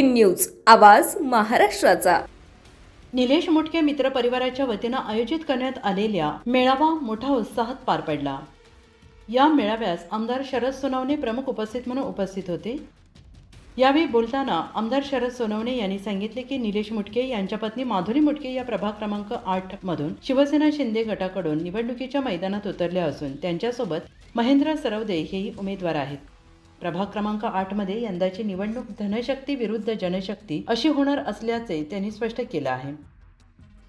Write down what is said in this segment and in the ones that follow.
News, आवाज महाराष्ट्राचा। निलेश मोटके मित्र परिवाराच्या वतीनं आयोजित करण्यात आलेल्या मेळावा मोठा उत्साहात पार पडला। या मेळाव्यास आमदार शरद सोनवणे प्रमुख उपस्थित म्हणून उपस्थित होते। यावेळी बोलताना आमदार शरद सोनवणे यांनी सांगितले की निलेश मोटके यांच्या पत्नी माधुरी मोटके या प्रभाग क्रमांक 8 मधून शिवसेना शिंदे गटाकडून निवडणुकीच्या मैदानात उतरल्या असून त्यांच्यासोबत महेंद्र सरवदे हेही उमेदवार आहेत। प्रभाग क्रमांक 8 मध्ये यंदाची निवडणूक धनशक्ती विरुद्ध जनशक्ती अशी होणार असल्याचे त्यांनी स्पष्ट केलं आहे।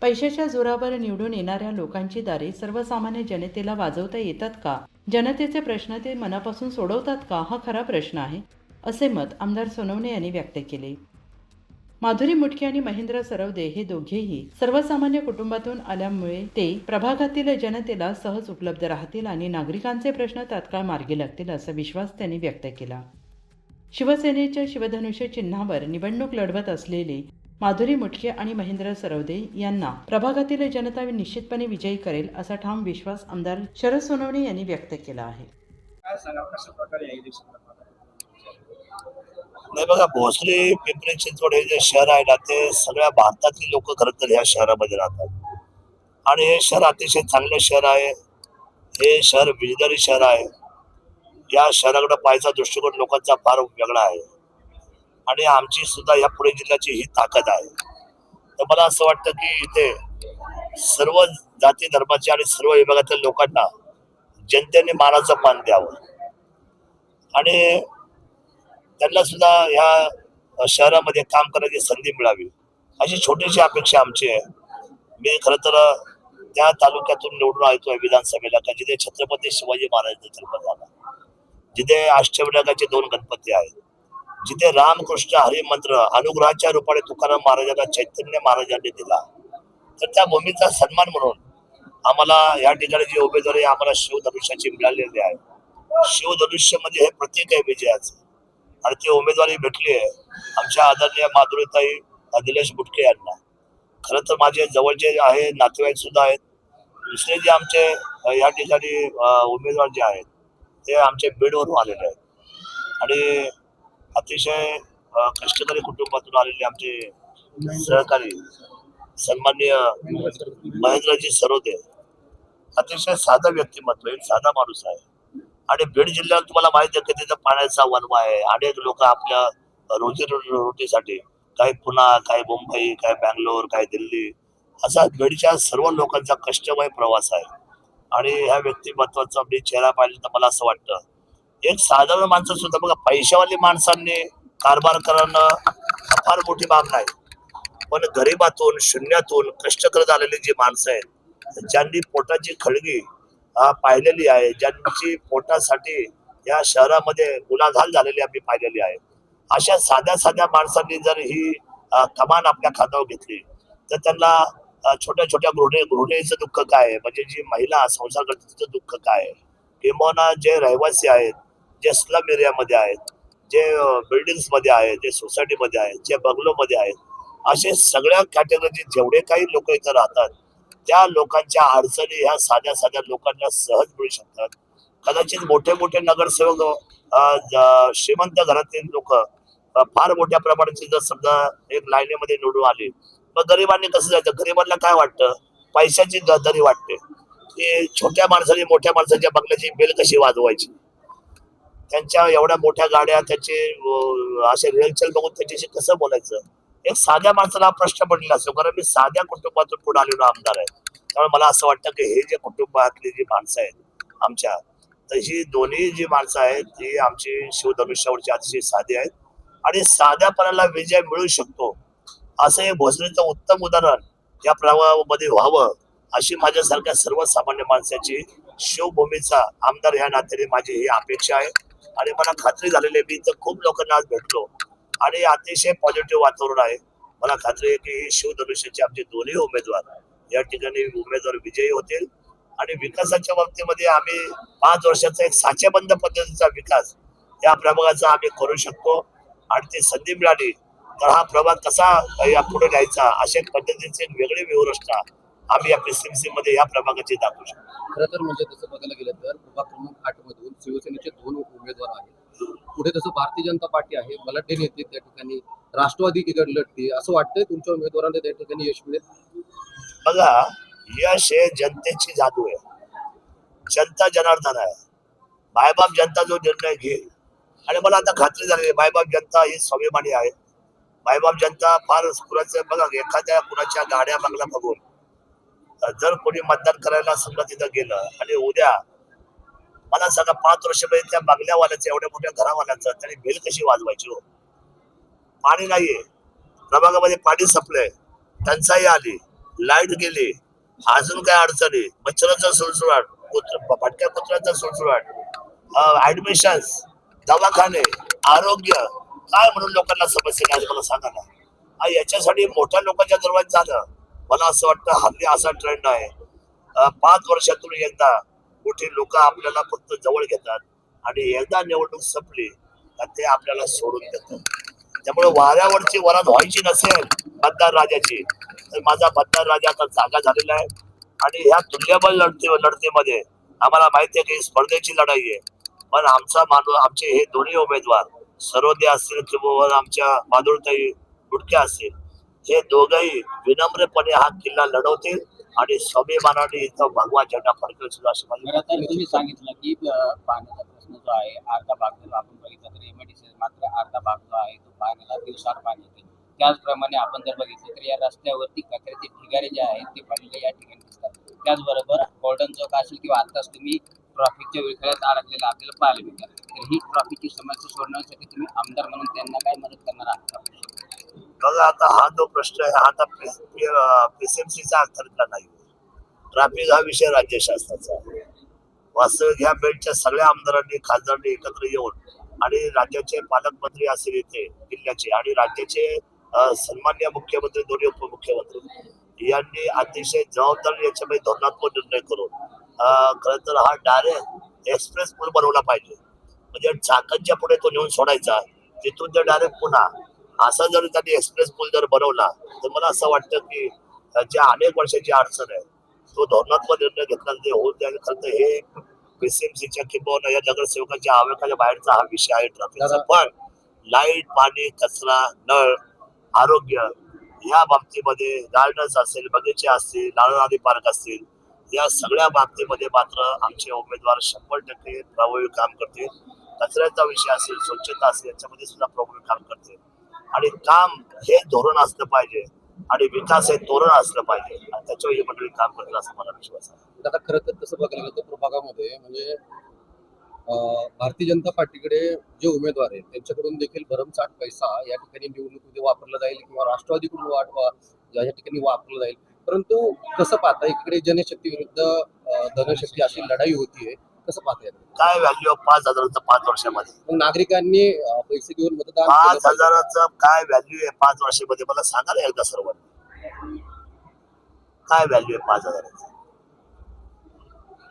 पैशाच्या जोरावर निवडून येणाऱ्या लोकांची दारे सर्वसामान्य जनतेला वाजवता येतात का? जनतेचे प्रश्न ते मनापासून सोडवतात का? हा खरा प्रश्न आहे, असे मत आमदार सोनवणे यांनी व्यक्त केले। माधुरी मोटके आणि महेंद्र सरवदे हे दोघेही सर्वसामान्य कुटुंबातून आल्यामुळे ते प्रभागातील जनतेला सहज उपलब्ध राहतील आणि नागरिकांचे प्रश्न तात्काळ मार्गी लागतील असा विश्वास त्यांनी व्यक्त केला। शिवसेनेच्या शिवधनुष्य चिन्हावर निवडणूक लढवत असलेले माधुरी मोटके आणि महेंद्र सरवदे यांना प्रभागातील जनता निश्चितपणे विजयी करेल असा ठाम विश्वास आमदार शरद सोनवणे यांनी व्यक्त केला आहे। नाही बघा, भोसरी पिंपरी चिंचवड हे जे शहर आहे ना, ते सगळ्या भारतातली लोक खरं तर ह्या शहरामध्ये राहतात आणि हे शहर अतिशय चांगलं शहर आहे। हे शहर विजनरी शहर आहे। या शहराकडे पाहायचा दृष्टिकोन लोकांचा फार वेगळा आहे आणि आमची सुद्धा या पुणे जिल्ह्याची ही ताकद आहे। तर मला असं वाटतं की इथे सर्व जाती धर्माच्या आणि सर्व विभागातील लोकांना जनतेने मानाचं मान द्यावं आणि त्यांना सुद्धा या शहरामध्ये काम करण्याची संधी मिळावी अशी छोटीशी अपेक्षा आमची आहे। मी खरं तर त्या तालुक्यातून निवडून आलोय विधानसभेला का जिथे छत्रपती शिवाजी महाराजांचा जन्म झाला, जिथे अष्टविनायकाचे 2 गणपती आहेत, जिथे रामकृष्ण हरिमंत्र अनुग्रहाच्या रूपाने तुकाराम महाराजांना चैतन्य महाराजांनी दिला, तर त्या भूमीचा सन्मान म्हणून आम्हाला या ठिकाणी जी उमेदवारी आम्हाला शिवधनुष्याची मिळालेली आहे, शिवधनुष्य म्हणजे हे प्रतीक आहे विजयाचं आणि ती उमेदवारी भेटली आहे आमच्या आदरणीय माधुरीताई निलेश मोटके यांना। खरं तर माझे जवळचे आहे नातेवाईक सुद्धा आहेत। दुसरे जे आमचे या ठिकाणी उमेदवार जे आहेत ते आमचे बीडवरून आलेले आहेत आणि अतिशय कष्टकरी कुटुंबातून आलेले आमचे सहकारी सन्माननीय महेंद्रजी सरवदे अतिशय साधा व्यक्तिमत्व आहे, साधा माणूस आहे आणि बीड जिल्ह्यात तुम्हाला माहिती आहे की तिथं पाण्याचा वनवा आहे। अनेक लोक आपल्या रोजीरोटीसाठी काही पुणे, काही मुंबई, काही बँगलोर, काही दिल्ली असा बीडच्या सर्व लोकांचा कष्टमय प्रवास आहे आणि ह्या व्यक्तिमत्वाचा मी चेहरा पाहिला तर मला असं वाटतं एक साधारण माणसं सुद्धा बघा, पैशावाली माणसांनी कारभार करणं फार मोठी बाब नाही, पण गरिबातून शून्यातून कष्ट करत आलेली जी माणसं आहेत, ज्यांनी पोटाची खळगी पाहिलेली आहे, ज्यांची पोटासाठी या शहरामध्ये गुलाघाल झालेली आम्ही पाहिलेली आहे, अशा साध्या साध्या माणसांनी जर ही कमान आपल्या खात्यावर घेतली तर त्यांना छोट्या छोट्या गृहिणीचं दुःख काय आहे, म्हणजे जी महिला संसार करते तिचं दुःख काय आहे, किंवा जे रहिवासी आहेत, जे स्लम एरियामध्ये आहेत, जे बिल्डिंग्स मध्ये आहेत, जे सोसायटीमध्ये आहेत, जे बंगलोमध्ये आहेत, असे सगळ्या कॅटेगरीचे जेवढे काही लोक इथं राहतात त्या लोकांच्या अडचणी ह्या साध्या साध्या लोकांना सहज मिळू शकतात। कदाचित मोठे मोठे नगरसेवक श्रीमंत घरातील लोक फार मोठ्या प्रमाणात जर समजा एक लाईनीमध्ये निवडून आले, मग गरिबांनी कसं जायचं? गरिबांना काय वाटतं? पैशाची दरी वाटते की छोट्या माणसाने मोठ्या माणसाच्या बंगल्याची बिल कशी वाजवायची, त्यांच्या एवढ्या मोठ्या गाड्या, त्याचे असे रेलचल बघून त्याच्याशी कसं बोलायचं? एक साध्या माणसाला हा प्रश्न पडलेला असतो, कारण मी साध्या कुटुंबातून पुढे आलेलो आमदार आहे। त्यामुळे मला असं वाटतं की हे जे कुटुंबातली जी माणसं आहेत आमच्या, तर ही दोन्ही जी माणसं आहेत ती आमची शिवधनुष्यावरची अतिशय साधी आहेत आणि साध्यापणाला विजय मिळू शकतो असं हे भोसरीचं उत्तम उदाहरण या प्रभागामध्ये व्हावं अशी माझ्यासारख्या सर्वसामान्य माणसाची शिवभूमीचा आमदार ह्या नात्याने माझी ही अपेक्षा आहे आणि मला खात्री झालेली आहे। मी इथं खूप लोकांना आज भेटलो आणि अतिशय पॉझिटिव्ह वातावरण आहे। मला खात्री आहे की शिवधनुष्याचे आमचे दोन्ही उमेदवार या ठिकाणी उमेदवार विजयी होतील आणि विकासाच्या बाबतीमध्ये आम्ही 5 वर्षाचा एक साचेबंद पद्धतीचा विकास या प्रभागाचा आम्ही करू शकतो आणि ती संधी मिळाली तर हा प्रभाग कसा या पुढे न्यायचा अशा पद्धतीची एक वेगळी व्यवस्था आम्ही या PCMC मध्ये या प्रभागाची दाखवू शकतो। खरं तर म्हणजे तसं बघायला गेलं तर प्रभाग क्रमांक 8 मधून शिवसेनेचे 2 उमेदवार आहेत, पुढे तसं भारतीय जनता पार्टी आहे, बलाढ्य नेते त्या ठिकाणी राष्ट्रवादी तिकड लढते, असं वाटतंय तुमच्या उमेदवारांना त्या ठिकाणी यश मिळेल? बघा, यश हे जनतेची जादू आहे. जनता जनार्दन आहे. मायबाप जनता जो निर्णय घेईल, आणि मला आता खात्री झाली आहे, मायबाप जनता ही स्वाभिमानी आहे. मायबाप जनता फार कुणाचं बघा, एखाद्या कुणाच्या गाड्या बंगला बघून जर कोणी मतदान करायला समजा तिथं गेलं आणि उद्या मला सांगा 5 वर्षामध्ये त्या बंगल्यावाल्याचं एवढ्या मोठ्या घरावाल्याचं त्यांनी बेल कशी वाजवायची हो? पाणी नाहीये, प्रभागामध्ये पाणी संपलंय, टंचाई आली, लाईट गेली, अजून काय अडचणी, मच्छराचा सुळसुळाट, भटक्या कुत्र्याचा सुळसुळाट, ऍडमिशन्स, दवाखाने, आरोग्य, काय म्हणून लोकांना समस्या नाही मला सांगा ना. याच्यासाठी मोठ्या लोकांच्या दरम्यान झालं. मला असं वाटतं हल्ली असा ट्रेंड आहे, 5 वर्षातून एकदा मोठी लोक आपल्याला फक्त जवळ घेतात आणि एकदा निवडणूक संपली का ते आपल्याला सोडून देतात. त्यामुळे वाऱ्यावरची वरात व्हायची नसेल मतदार राजाची, तर माझा मतदार राजा आता जागा झालेला आहे. आणि ह्या तुल्यबळ लढतीमध्ये आम्हाला माहिती आहे की स्पर्धेची लढाई आहे, पण आमचे हे दोन्ही उमेदवार सरोदे असतील किंवा आमच्या माधुरताई गुडके असतील, हे दोघंही विनम्रपणे हा किल्ला लढवतील आणि स्वाभिमानाने इथं भगवा झेंडा फडकेल सुद्धा अशी माझी. बरं, तर तुम्ही सांगितलं की पाण्याचा प्रश्न जो आहे अर्धा भाग जर आपण बघितला तर एमआयडीसी मात्र अर्धा भाग जो आहे तो पाण्याला दिवसाआड पाणी येते. त्याचप्रमाणे आपण जर बघितलं तर या रस्त्यावरती कचऱ्याचे ढिगारे जे आहेत ते पडलेले या ठिकाणी दिसतात. त्याचबरोबर गोल्डन चौक असेल किंवा आत्ताच तुम्ही ट्रॉफिकच्या विळख्यात अडकलेला आपल्याला पाहायला मिळतात. तर ही ट्रॉफिकची समस्या सोडवण्यासाठी तुम्ही आमदार म्हणून त्यांना काय मदत करणार आहात? बघा, आता हा जो प्रश्न आहे हा आता पीसीएमसीचा अर्थातला नाही. ट्रॅफिक हा विषय राज्य शासनाचा आहे. वास्तविक ह्या बेल्टच्या सगळ्या आमदारांनी खासदारांनी एकत्र येऊन आणि राज्याचे पालकमंत्री असतील इथे जिल्ह्याचे आणि राज्याचे सन्मान्य मुख्यमंत्री, दोन्ही उपमुख्यमंत्री यांनी अतिशय जबाबदारी याच्यामध्ये धोरणात्मक निर्णय करून खरं तर हा डायरेक्ट एक्सप्रेस पूल बनवला पाहिजे. म्हणजे चाकणच्या पुढे तो नेऊन सोडायचा, तिथून जर डायरेक्ट पुन्हा असा जर त्यांनी एक्सप्रेस पूल जर बनवला तर मला असं वाटतं की ज्या अनेक वर्षाची अडचण आहे तो धोरणात्मक निर्णय घेतला ते होऊन जाईल. खरं तर हे पीसीएमसीच्या किंवा या नगरसेवकांच्या आवेगाच्या बाहेरचा हा विषय आहे ट्रॅफिकचा. पण लाईट, पाणी, कचरा, नळ, आरोग्य या बाबतीमध्ये गार्डन्स असतील, बगीचे असतील, नारळादी पार्क असतील, या सगळ्या बाबतीमध्ये मात्र आमचे उमेदवार 100% प्रभावी काम करतील. कचऱ्याचा विषय असेल, स्वच्छता असेल, याच्यामध्ये सुद्धा प्रभावी काम करतील. आणि काम हे धोरण असलं पाहिजे आणि विकास हे धोरण असलं पाहिजे आणि त्याच्यावर ही मंडळी काम करतील असं मला विश्वास आहे. आता खरं तर तसं बघायला गेलं तर प्रभागामध्ये म्हणजे भारतीय जनता पार्टीकडे जे उमेदवार आहेत त्यांच्याकडून देखील भरमसाठ पैसा या ठिकाणी निवडणुकीमध्ये वापरला जाईल किंवा राष्ट्रवादीकडून या ठिकाणी वापरला जाईल. परंतु कसं पाहता, इकडे जनशक्ती विरुद्ध धनशक्ती अशी लढाई होतीये, कसं पाहता येतं? काय व्हॅल्यू 5,000चं 5 वर्षामध्ये? मग नागरिकांनी पैसे घेऊन मतदान केलं पाहिजे. 5,000चं काय व्हॅल्यू आहे 5 वर्षामध्ये मला सांगा ना एकदा सर्वांनी. काय व्हॅल्यू आहे 5,000चं?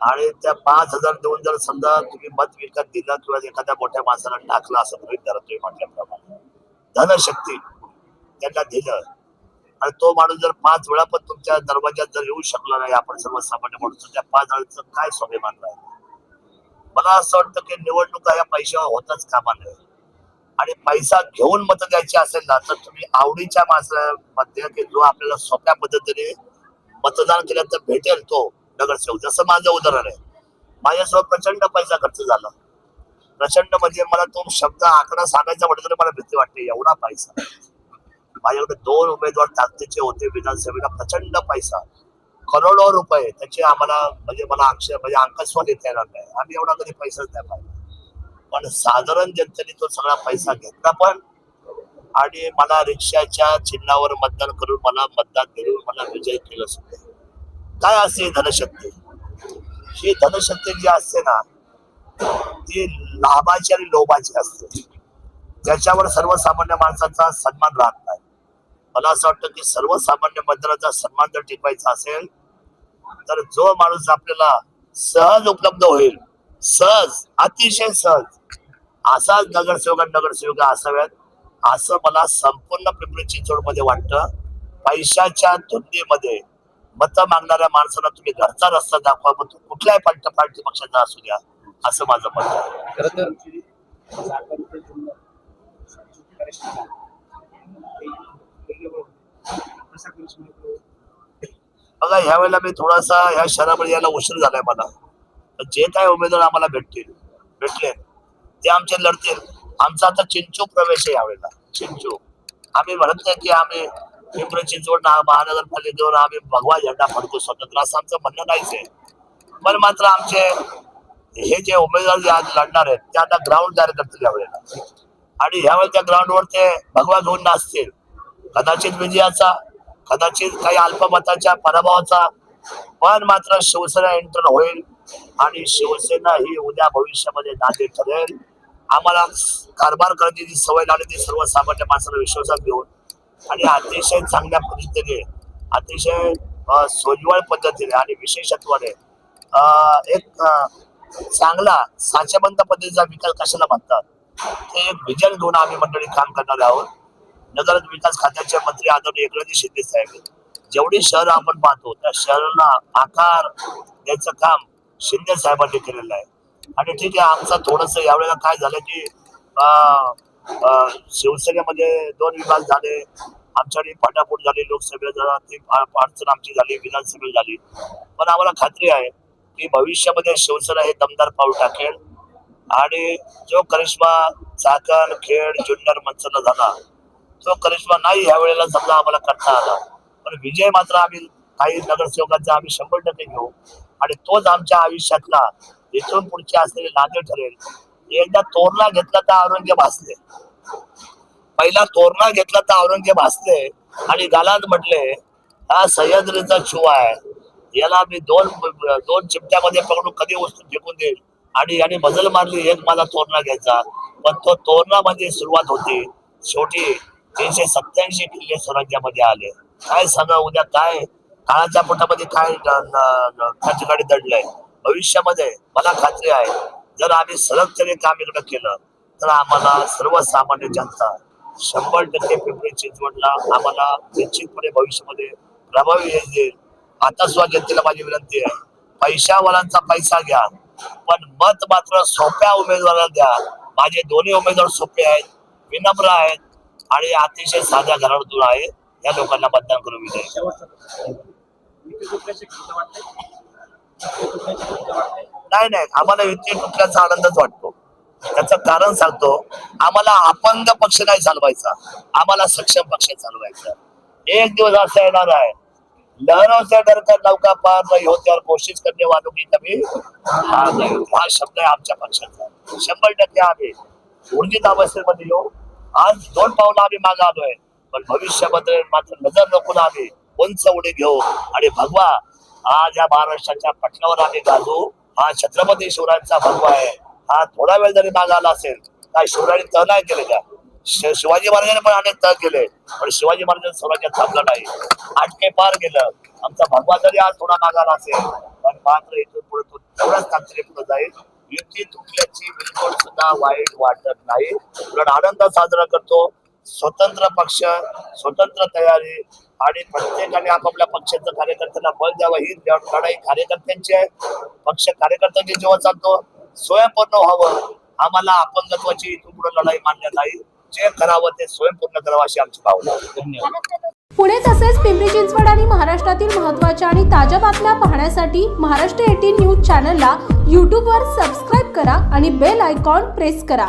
आणि त्या 5,000 देऊन जर समजा तुम्ही मत विकत दिलं किंवा एखाद्या मोठ्या माणसाला टाकलं असं गृहीत धरा तुम्ही म्हटल्याप्रमाणे, धनशक्ती त्यांना दिलं आणि तो माणूस जर 5 वेळा पण तुमच्या दरवाज्यात जर येऊ शकला नाही, आपण सर्वसामान्य माणूस, त्या 5,000चं काय स्वाभिमान राहिलं? मला असं वाटतं की निवडणुका या पैशावर होताच कामा नये. आणि पैसा घेऊन मत द्यायची असेल ना तर तुम्ही आवडीच्या माणसामध्ये की जो आपल्याला सोप्या पद्धतीने मतदान केल्यानंतर भेटेल तो नगरसेवक. जसं माझं उदाहरण आहे, माझ्यासोबत प्रचंड पैसा खर्च झाला. प्रचंड म्हणजे मला तो शब्द आकडा सांगायचा म्हटलं तरी मला भीती वाटते, एवढा पैसा. माझ्याकडे 2 उमेदवार ताकदीचे होते विधानसभेला, प्रचंड पैसा, करोडो रुपये त्याचे आम्हाला म्हणजे मला अंकस्वाद येता येणार नाही. आम्ही एवढा कधी पैसाच नाही पाहिजे. पण साधारण जनतेने तो सगळा पैसा घेतला पण आणि मला रिक्षाच्या चिन्हावर मतदान करून मला मतदान देऊन मला विजय केलं सुद्धा. काय असते धनशक्ती? ही धनशक्ती जी असते ना ती लाभाची आणि लोभाची असते. त्याच्यावर सर्वसामान्य माणसाचा सन्मान राहत नाही. मला असं वाटतं की सर्वसामान्य मतदाराचा सन्मान जर टिकवायचा असेल तर जो माणूस आपल्याला सहज उपलब्ध होईल, सहज, अतिशय सहज, असाच नगरसेवका असाव्यात असं मला संपूर्ण पिंपरी चिंचवड मध्ये वाटतं. पैशाच्या धुंदीमध्ये मत मागणाऱ्या माणसाला तुम्ही घरचा रस्ता दाखवा, मग तो कुठल्याही पार्टी पक्षाचा असू द्या, असं माझं मत आहे. खरं तर चाकण ते जुन्नर करिश्मा बघा ह्या वेळेला मी थोडासा ह्या शहरामध्ये यायला उशीर झालाय मला. तर जे काय उमेदवार आम्हाला भेटले ते आमचे लढतील. आमचा आता चिंचू प्रवेश आहे यावेळेला. चिंचू आम्ही म्हणत नाही की आम्ही पिंपरी चिंचवड महानगरपालिकेवर आम्ही भगवा झेंडा फडकू स्वतंत्र असं आमचं म्हणणं नाहीच आहे. पण मात्र आमचे हे जे उमेदवार जे आज लढणार आहेत ते आता ग्राउंड तयार करतील यावेळेला. आणि ह्यावेळी त्या ग्राउंडवर ते भगवा घेऊन नाचतील. कदाचित विजयाचा, कदाचित काही अल्पमताच्या पराभवाचा, पण मात्र शिवसेना एंटर होईल आणि शिवसेना ही उद्या भविष्यामध्ये नाते ठरेल. आम्हाला कारभार करण्याची जी सवय लागली ती सर्वसामान्य माणसाला विश्वासात घेऊन आणि अतिशय चांगल्या पद्धतीने, अतिशय सोज्वळ पद्धतीने आणि विशेषत्वाने एक चांगला साचेबंद पद्धतीचा विकास कशाला म्हणतात ते एक विजन घेऊन आम्ही मंडळी काम करणार आहोत. नगर विकास खात्याचे मंत्री आदरणीय एकनाथ शिंदे साहेब, जेवढी शहरं आपण पाहतो त्या शहराला आकार द्यायचं काम शिंदे साहेबांनी केलेलं आहे. आणि ठीक आहे, आमचं थोडस यावेळेला काय झालं की शिवसेनेमध्ये 2 विभाग झाले, आमच्याकडे फाटाफूट झाली, लोकसभेला ती अडचण आमची झाली, विधानसभेला झाली. पण आम्हाला खात्री आहे की भविष्यामध्ये शिवसेना हे दमदार पाऊल टाकेल आणि जो करिश्मा चाकण, खेड, जुन्नर, मंचरला झाला तो करिश्मा नाही ह्या वेळेला समजा आम्हाला करता आला, पण विजय मात्र आम्ही काही नगरसेवकांचा आम्ही 100% घेऊ आणि तोच आमच्या आयुष्यातला इथून पुढचे असलेले नाते ठरेल. एकदा तोरणा घेतला तर औरंगजेब हसले, पहिला तोरणा घेतला तर औरंगजेब हसले आणि गालात म्हटले हा सह्याद्रीचा छुवा आहे, याला मी दोन चिमट्यामध्ये पकडून कधी वस्तू फेकून देईल. आणि याने मजल मारली एक माझा तोरणा घ्यायचा, पण तो तोरणा म्हणजे सुरुवात होती. शेवटी 387 किल्ले स्वराज्यामध्ये आले. काय सांगा उद्या काय काळाच्या पोटामध्ये काय त्या ठिकाणी दडलंय. भविष्यामध्ये मला खात्री आहे जर आम्ही सलगतेने काम इकडं केलं तर आम्हाला सर्वसामान्य जनता 100% पिंपरी चिंचवडला आम्हाला निश्चितपणे भविष्यामध्ये प्रभावी यश देईल. आता सुद्धा जनतेला माझी विनंती आहे, पैशावालांचा पैसा घ्या पण मत मात्र सोप्या उमेदवाराला द्या. माझे दोन्ही उमेदवार सोपे आहेत, विनम्र आहेत आणि अतिशय साध्या घरातून आहे. या लोकांना मतदान करून विजय. नाही, आम्हाला युती तुटल्याचा आनंदच वाटतो. त्याचं कारण सांगतो, आम्हाला अपंग पक्ष नाही चालवायचा, आम्हाला सक्षम पक्ष चालवायचा. एक दिवस असा येणार आहे, लहरों से डरकर नौका पार नहीं होते और कोशिश करने वालों की कभी हार नहीं होती. हा शब्द आहे आमच्या पक्षाचा. 100% आम्ही ऊर्जित अवस्थेमध्ये येऊ. आज 2 पावलं आम्ही मागे आलोय, पण भविष्यामध्ये मात्र नजर नको आम्ही उंच उडी घेऊ आणि भगवा आज या महाराष्ट्राच्या पटलावर आम्ही गाजू. हा छत्रपती शिवरायांचा भगवा आहे. हा थोडा वेळ जरी मागे आला असेल काय शिवरायांनी तह नाही केले का? शिवाजी महाराजांनी पण अनेक तह केले, पण शिवाजी महाराजांनी स्वराज्य थांबलं नाही, आटके पार गेलं. आमचा भगवा जरी आज थोडा मागाला असेल पण मात्र इथून पुढे तो तेवढाच ताकदीने पुढे जाईल. युती तुटल्याची बिलकुल सुद्धा वाईट वाटत नाही, उलट आनंद साजरा करतो. स्वतंत्र पक्ष, स्वतंत्र तयारी आणि प्रत्येकाने आपापल्या पक्षाचं कार्यकर्त्यांना बळ द्यावं ही लढाई कार्यकर्त्यांची आहे. पक्ष कार्यकर्त्यांची जेव्हा चालतो स्वयंपूर्ण व्हावं. आम्हाला अपंगत्वाची इथून पुढे लढाई मान्य नाही. जे करावं ते स्वयंपूर्ण करावं अशी आमची भावना. धन्यवाद. पुणे तसेच पिंपरी चिंचवड आणि महाराष्ट्रातील महत्त्वाच्या आणि ताज्या बातम्या पाहण्यासाठी महाराष्ट्र 18 न्यूज चॅनलला यूट्यूबवर सबस्क्राईब करा आणि बेल आयकॉन प्रेस करा.